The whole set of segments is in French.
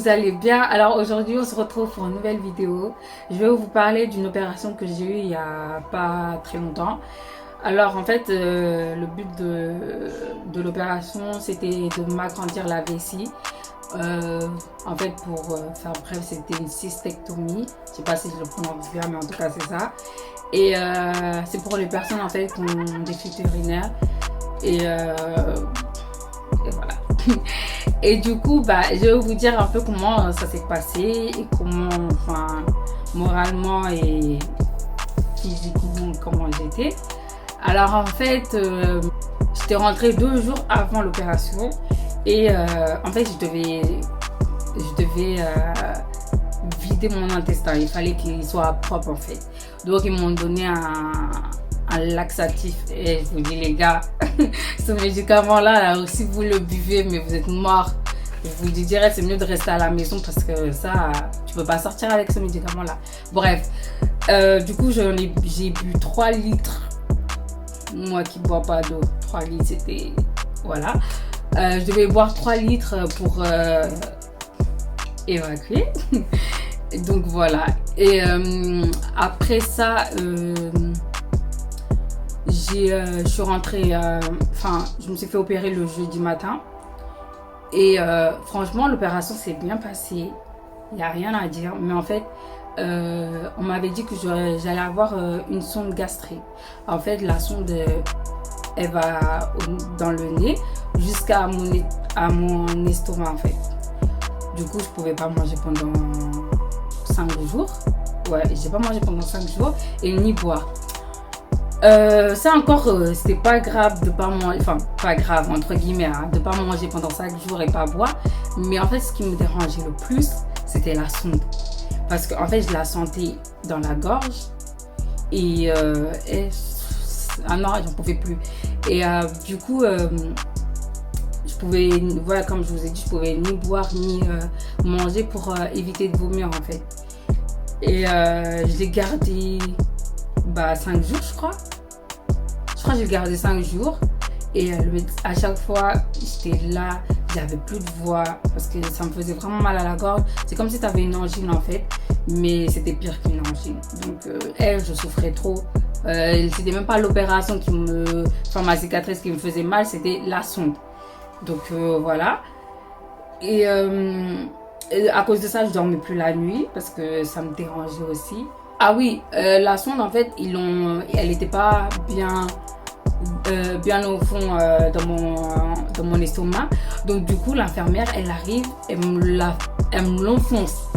vous allez bien. Alors aujourd'hui on se retrouve pour une nouvelle vidéo. Je vais vous parler d'une opération que j'ai eue il y a pas très longtemps. Alors en fait le but de l'opération c'était de m'agrandir la vessie. En fait pour faire bref c'était une cystectomie. Je sais pas si je le prononce bien mais en tout cas c'est ça. Et c'est pour les personnes en fait qui ont des fuites urinaires. Et voilà. Et du coup, je vais vous dire un peu comment ça s'est passé et comment, enfin, moralement et physiquement, comment j'étais. Alors en fait, j'étais rentrée 2 jours avant l'opération et en fait, je devais vider mon intestin. Il fallait qu'il soit propre en fait. Donc ils m'ont donné un laxatif et je vous dis les gars, ce médicament là, si vous le buvez mais vous êtes mort, je vous dis direct c'est mieux de rester à la maison parce que ça tu peux pas sortir avec ce médicament là. Bref, du coup j'ai bu 3 litres, moi qui bois pas d'eau, 3 litres c'était, voilà, je devais boire 3 litres pour évacuer. Donc voilà, et après ça je suis rentrée, je me suis fait opérer le jeudi matin et franchement l'opération s'est bien passée, il n'y a rien à dire, mais en fait on m'avait dit que j'allais avoir une sonde gastrique. En fait la sonde elle va dans le nez jusqu'à mon estomac en fait. Du coup je pouvais pas manger pendant 5 jours, ouais, j'ai pas mangé pendant 5 jours et ni boire. Ça encore, c'était pas grave de pas manger, enfin pas grave entre guillemets, hein, de pas manger pendant 5 jours et pas boire. Mais en fait, ce qui me dérangeait le plus, c'était la sonde. Parce qu'en fait, je la sentais dans la gorge et ah non, j'en pouvais plus. Et du coup, je pouvais, voilà, comme je vous ai dit, je pouvais ni boire ni manger pour éviter de vomir en fait. Et je l'ai gardé 5 jours, je crois. Je crois que j'ai gardé 5 jours. Et à chaque fois, j'étais là, j'avais plus de voix parce que ça me faisait vraiment mal à la gorge. C'est comme si tu avais une angine en fait, mais c'était pire qu'une angine. Donc, je souffrais trop. C'était même pas l'opération ma cicatrice qui me faisait mal, c'était la sonde. Donc, voilà. Et à cause de ça, je dormais plus la nuit parce que ça me dérangeait aussi. Ah oui, la sonde en fait, elle n'était pas bien au fond dans mon estomac. Donc du coup, l'infirmière, elle arrive, elle me l'enfonce.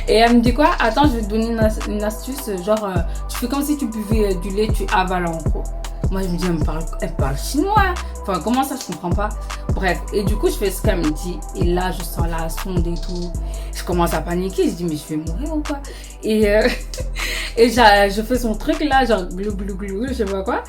Et elle me dit quoi? Attends, je vais te donner une astuce, genre tu fais comme si tu buvais du lait, tu avales en gros. Moi je me dis, elle parle chinois. Enfin, comment ça, je comprends pas. Bref, et du coup, je fais ce qu'elle me dit. Et là, je sens la sonde et tout. Je commence à paniquer. Je dis, mais je vais mourir ou quoi? Et je fais son truc là, genre glou glou glou, je sais pas quoi.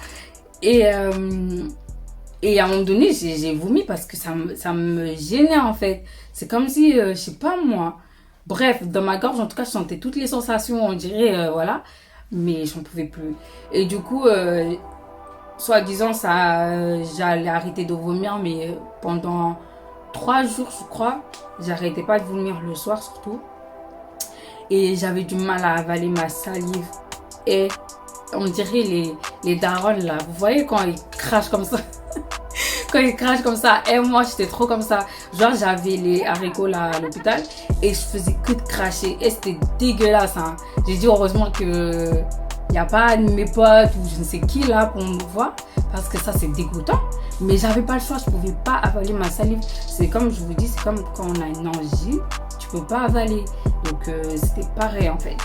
Et à un moment donné, j'ai vomi parce que ça me gênait en fait. C'est comme si, je sais pas moi. Bref, dans ma gorge, en tout cas, je sentais toutes les sensations, on dirait, voilà. Mais j'en pouvais plus. Et du coup, soi-disant, j'allais arrêter de vomir, mais pendant 3 jours, je crois, j'arrêtais pas de vomir le soir surtout. Et j'avais du mal à avaler ma salive. Et on dirait les darons là, vous voyez quand ils crachent comme ça. Quand ils crachent comme ça, et moi j'étais trop comme ça. Genre j'avais les haricots là à l'hôpital et je faisais que de cracher. Et c'était dégueulasse, hein. J'ai dit heureusement que il n'y a pas de mes potes ou je ne sais qui là pour me voir parce que ça c'est dégoûtant. Mais j'avais pas le choix, je pouvais pas avaler ma salive. C'est comme je vous dis, c'est comme quand on a une angine, tu peux pas avaler. Donc c'était pareil en fait.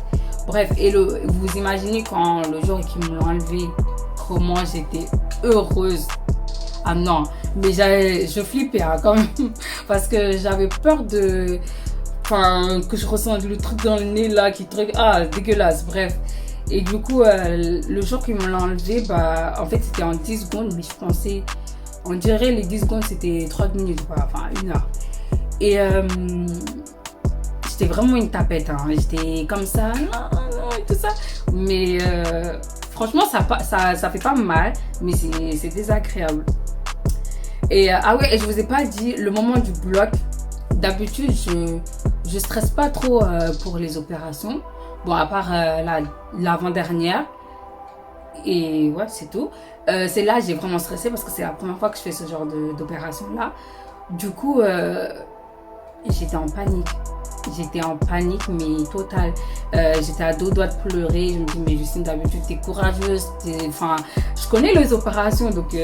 Bref, et vous imaginez quand le jour qu'ils me l'ont enlevé, comment j'étais heureuse. Ah non, mais je flippais hein, quand même parce que j'avais peur que je ressente le truc dans le nez là, dégueulasse, bref. Et du coup, le jour qu'ils me l'ont enlevé, en fait c'était en 10 secondes, mais je pensais, on dirait les 10 secondes c'était 30 minutes, enfin 1 heure. Et j'étais vraiment une tapette, hein. J'étais comme ça, non, et tout ça. Mais franchement, ça fait pas mal, mais c'est désagréable. Et ah ouais, et je vous ai pas dit, le moment du bloc, d'habitude, je stresse pas trop pour les opérations. Bon, à part l'avant-dernière. Et ouais, c'est tout. C'est là j'ai vraiment stressé parce que c'est la première fois que je fais ce genre d'opération-là. Du coup, j'étais en panique. J'étais en panique, mais totale. J'étais à deux doigts de pleurer. Je me dis, mais Justine, d'habitude, t'es courageuse. Enfin, je connais les opérations, donc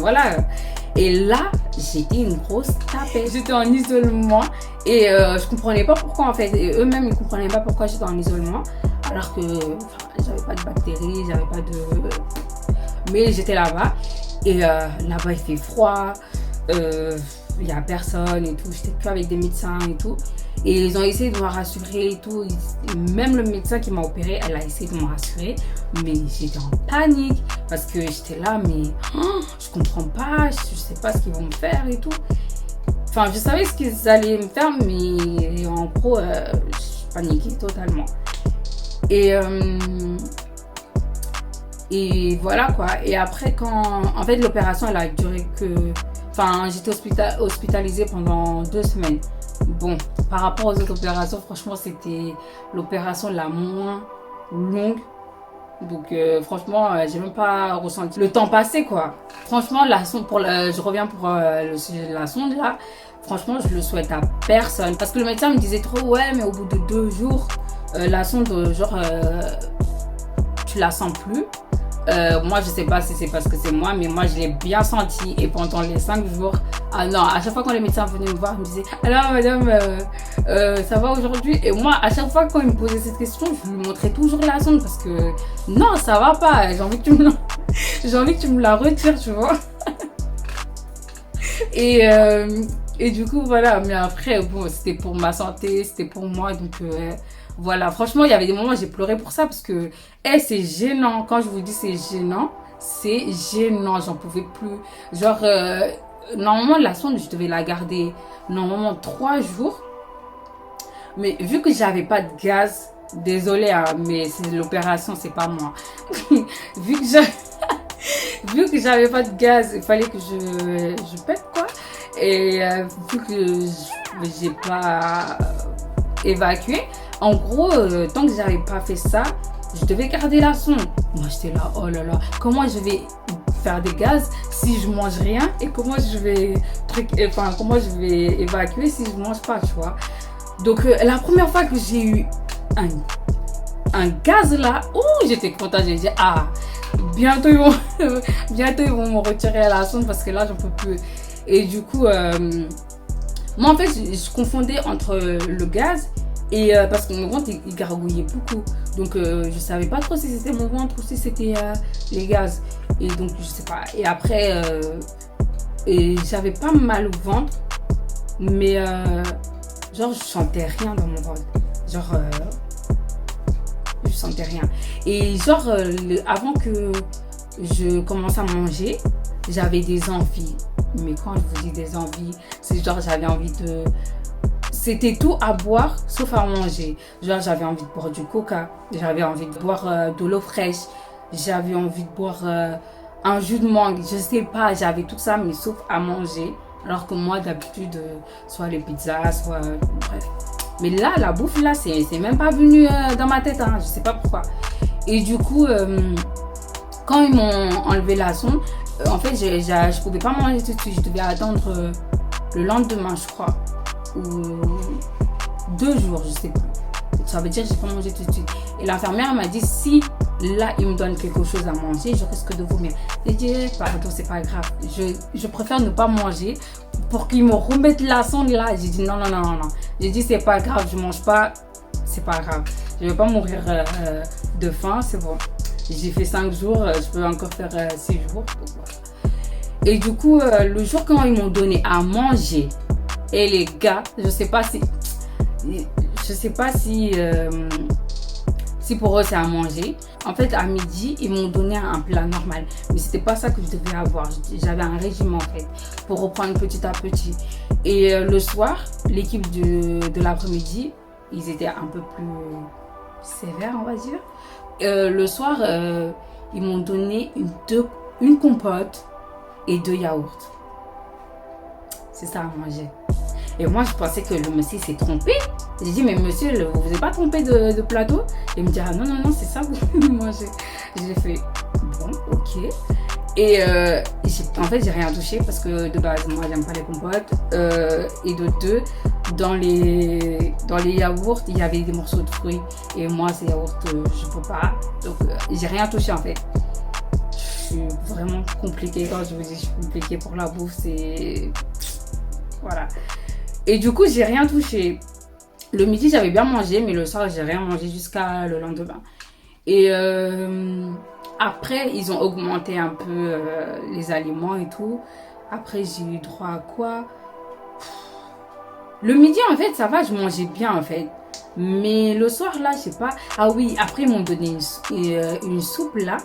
voilà. Et là, j'étais une grosse tapette. J'étais en isolement et je comprenais pas pourquoi, en fait. Et eux-mêmes, ils comprenaient pas pourquoi j'étais en isolement. Alors que j'avais pas de bactéries, j'avais pas de... Mais j'étais là-bas. Et là-bas, il fait froid. Il n'y a personne et tout, j'étais que avec des médecins et tout. Et ils ont essayé de me rassurer et tout. Même le médecin qui m'a opéré, elle a essayé de me rassurer. Mais j'étais en panique parce que j'étais là, mais je comprends pas, je sais pas ce qu'ils vont me faire et tout. Enfin, je savais ce qu'ils allaient me faire, mais en gros, je paniquais totalement. Et voilà quoi. Et après, en fait, l'opération, elle a duré que... Enfin, j'étais hospitalisée pendant 2 semaines. Bon, par rapport aux autres opérations, franchement, c'était l'opération la moins longue. Donc, franchement, j'ai même pas ressenti le temps passé, quoi. Franchement, la sonde je reviens pour le sujet de la sonde, là. Franchement, je le souhaite à personne. Parce que le médecin me disait trop, ouais, mais au bout de 2 jours, la sonde, genre, tu la sens plus. Moi, je sais pas si c'est parce que c'est moi, mais moi, je l'ai bien senti. Et pendant les 5 jours, ah non, à chaque fois quand les médecins venaient me voir, ils me disaient, alors madame, ça va aujourd'hui? Et moi, à chaque fois quand ils me posaient cette question, je lui montrais toujours la sonde parce que non, ça va pas. J'ai envie que tu me la retires, tu vois. Et du coup, voilà. Mais après, bon, c'était pour ma santé, c'était pour moi. Donc, voilà. Franchement, il y avait des moments où j'ai pleuré pour ça parce que, c'est gênant. Quand je vous dis c'est gênant, j'en pouvais plus. Genre, normalement, la sonde, je devais la garder normalement 3 jours. Mais vu que j'avais pas de gaz, désolée, hein, mais c'est l'opération, c'est pas moi. vu que j'avais pas de gaz, il fallait que je pète quoi. Et vu que j'ai pas évacué, en gros, tant que j'avais pas fait ça, je devais garder la sonde. Moi, j'étais là, oh là là, comment je vais faire des gaz si je mange rien et comment je vais évacuer si je mange pas, tu vois. Donc, la première fois que j'ai eu un gaz là, j'étais contente, j'ai dit, bientôt ils vont me retirer à la sonde parce que là, j'en peux plus. Et du coup, moi en fait, je confondais entre le gaz et parce que mon ventre il gargouillait beaucoup. Donc, je savais pas trop si c'était mon ventre ou si c'était les gaz. Et donc, je sais pas. Et après, j'avais pas mal au ventre, mais genre, je sentais rien dans mon ventre. Genre, je sentais rien. Et genre, avant que je commence à manger, j'avais des envies. Mais quand je vous dis des envies, c'est genre, j'avais envie de... C'était tout à boire, sauf à manger. Genre, j'avais envie de boire du coca. J'avais envie de boire de l'eau fraîche. J'avais envie de boire un jus de mangue. Je sais pas, j'avais tout ça, mais sauf à manger. Alors que moi, d'habitude, soit les pizzas, soit... bref. Mais là, la bouffe, là, c'est même pas venu dans ma tête. Hein. Je sais pas pourquoi. Et du coup, quand ils m'ont enlevé la sonde, en fait, je pouvais pas manger tout de suite. Je devais attendre le lendemain, je crois. Ou 2 jours, je sais plus. Ça veut dire que j'ai pas mangé tout de suite. Et l'infirmière m'a dit, si là, il me donne quelque chose à manger, je risque de vomir. J'ai dit, pardon, c'est pas grave. Je préfère ne pas manger pour qu'ils me remettent la sonde là. J'ai dit, non. J'ai dit, c'est pas grave, je mange pas. C'est pas grave. Je vais pas mourir de faim, c'est bon. J'ai fait 5 jours, je peux encore faire 6 jours. Donc voilà. Et du coup, le jour quand ils m'ont donné à manger, et les gars, je sais pas si pour eux c'est à manger. En fait, à midi, ils m'ont donné un plat normal. Mais c'était pas ça que je devais avoir. J'avais un régime en fait, pour reprendre petit à petit. Et le soir, l'équipe de l'après-midi, ils étaient un peu plus sévères, on va dire. Le soir, ils m'ont donné une compote et 2 yaourts. C'est ça à manger. Et moi, je pensais que le monsieur s'est trompé. J'ai dit, mais monsieur, vous vous êtes pas trompé de plateau? Il me dit, ah non, non, non, c'est ça que vous mangez. J'ai fait, bon, ok. Et en fait, j'ai rien touché parce que de base, moi, j'aime pas les compotes. Et de deux, dans les yaourts, il y avait des morceaux de fruits. Et moi, ces yaourts, je peux pas. Donc, j'ai rien touché en fait. Je suis vraiment compliquée. Quand je vous dis, je suis compliquée pour la bouffe, c'est. Voilà. Et du coup, j'ai rien touché. Le midi, j'avais bien mangé, mais le soir, j'ai rien mangé jusqu'à le lendemain. Et après, ils ont augmenté un peu les aliments et tout. Après, j'ai eu droit à quoi? Le midi, en fait, ça va, je mangeais bien, en fait. Mais le soir, là, je sais pas. Ah oui, après, ils m'ont donné une soupe, là.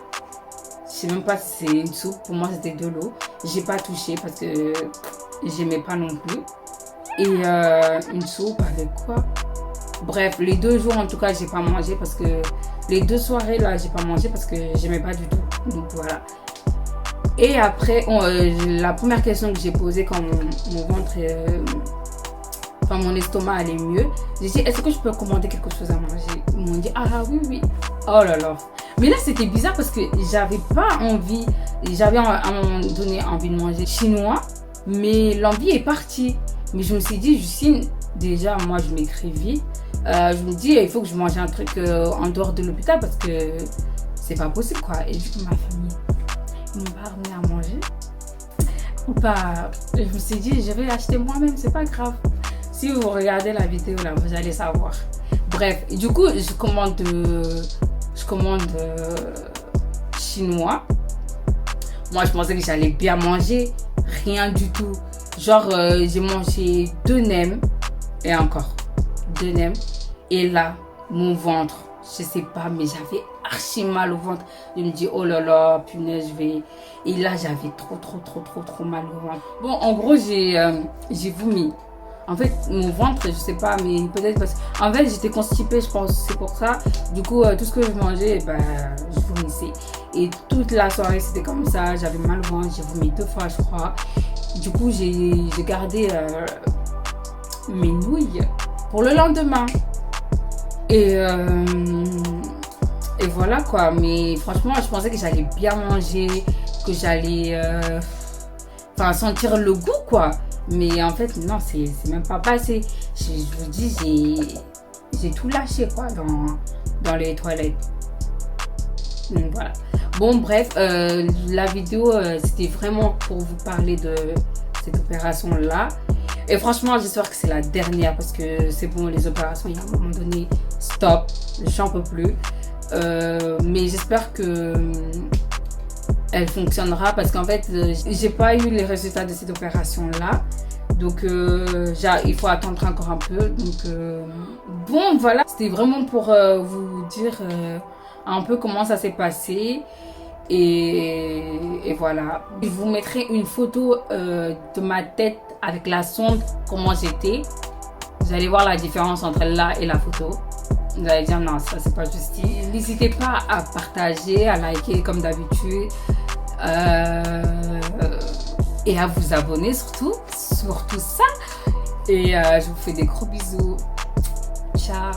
Je sais même pas si c'est une soupe. Pour moi, c'était de l'eau. J'ai pas touché parce que j'aimais pas non plus. Et une soupe avec quoi? Bref, les 2 jours, en tout cas, j'ai pas mangé parce que les 2 soirées, là, j'ai pas mangé parce que j'aimais pas du tout. Donc, voilà. Et après, la première question que j'ai posée quand mon ventre, enfin, mon estomac allait mieux, j'ai dit, est-ce que je peux commander quelque chose à manger? Ils m'ont dit, ah oui, oui. Oh là là. Mais là, c'était bizarre parce que j'avais pas envie, j'avais à un moment donné envie de manger chinois, mais l'envie est partie. Mais je me suis dit, Justine, déjà, moi, je m'écris vite. Je me dis, il faut que je mange un truc en dehors de l'hôpital parce que c'est pas possible, quoi. Et du coup, ma famille, ils m'ont pas ramené à manger. Ou pas. Je me suis dit, je vais acheter moi-même, c'est pas grave. Si vous regardez la vidéo, là, vous allez savoir. Bref, et du coup, je commande chinois. Moi, je pensais que j'allais bien manger. Rien du tout. Genre, j'ai mangé 2 nems. Et encore, 2 nems. Et là, mon ventre, je sais pas, mais j'avais archi mal au ventre. Je me dis, oh là là, punaise, je vais... Et là, j'avais trop mal au ventre. Bon, en gros, j'ai vomi. En fait, mon ventre, je sais pas, mais peut-être parce que... En fait, j'étais constipée, je pense, c'est pour ça. Du coup, tout ce que je mangeais, je vomissais. Et toute la soirée, c'était comme ça. J'avais mal au ventre, j'ai vomi 2 fois, je crois. Du coup, j'ai gardé mes nouilles pour le lendemain. Et voilà quoi. Mais franchement, je pensais que j'allais bien manger, que j'allais sentir le goût quoi. Mais en fait, non, c'est même pas passé. Je vous dis, j'ai tout lâché quoi dans les toilettes. Donc voilà. Bon, bref, la vidéo, c'était vraiment pour vous parler de cette opération-là. Et franchement, j'espère que c'est la dernière parce que c'est bon, les opérations, il y a un moment donné, stop, j'en peux plus. Mais j'espère que elle fonctionnera parce qu'en fait, j'ai pas eu les résultats de cette opération-là. Donc, il faut attendre encore un peu. Donc, bon, voilà, c'était vraiment pour vous dire un peu comment ça s'est passé. Et voilà. Je vous mettrai une photo de ma tête avec la sonde, comment j'étais. Vous allez voir la différence entre là et la photo. Vous allez dire non, ça c'est pas juste. N'hésitez pas à partager, à liker comme d'habitude. Et à vous abonner surtout ça. Et je vous fais des gros bisous. Ciao.